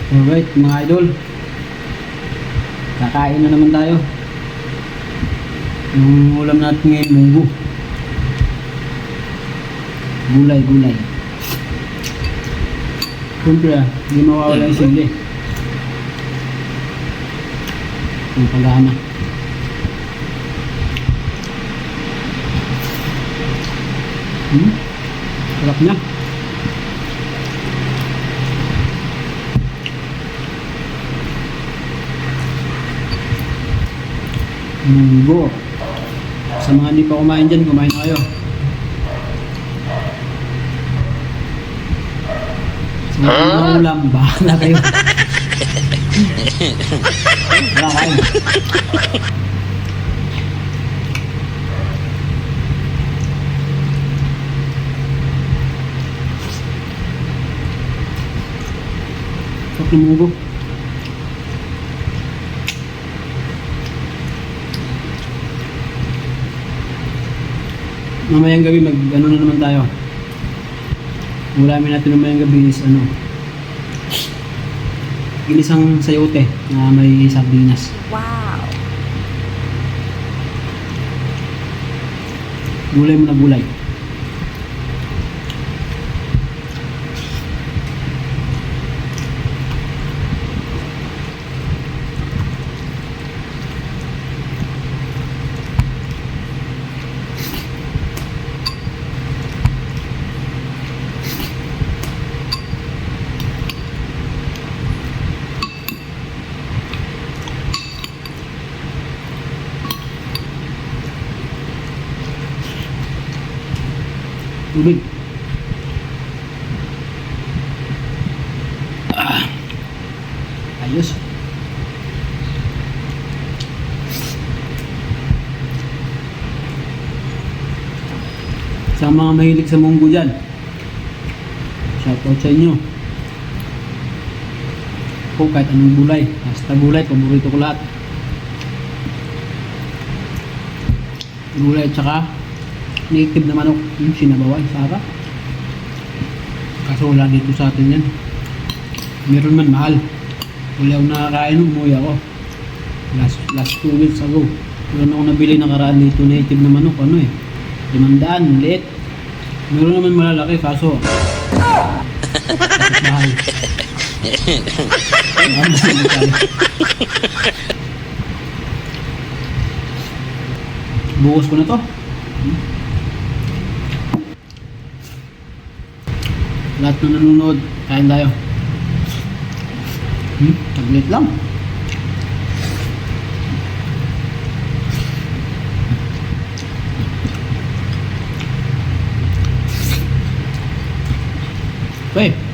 Alright mga idol, kakain na naman tayo. Yung ulam natin ngayon, munggo. Gulay. Siyempre hindi mawawala yung sili. Yung pagana. Sarap niya. Munggo. Sa mga hindi pa kumain dyan, kumain na kayo. Sa mga ulam, bahala kayo. Wala kayo. Sarap ng munggo. Mamayang gabi ano na naman tayo. Ulamin natin mamayang gabi is ginisang sayote na may sardinas. Wow! Gulay mo na gulay. Tubig. Ayos. Sa mga mahilig sa munggo dyan, shoutout sa inyo. Ako kahit anong gulay, basta gulay, paborito ko lahat. Gulay at saka native na manok, yung sinabawan, sarap. Kaso wala dito sa atin yan. Meron man, mahal. Wala akong nakakain, umuwi ako. Last 2 weeks ago. Meron ako nabili nakaraan dito, native na manok, 500, liit. Meron naman malalaki, kaso mahal. Bukas ko na to. Lahat na nanonood, kain tayo. Taglit lang. Okay.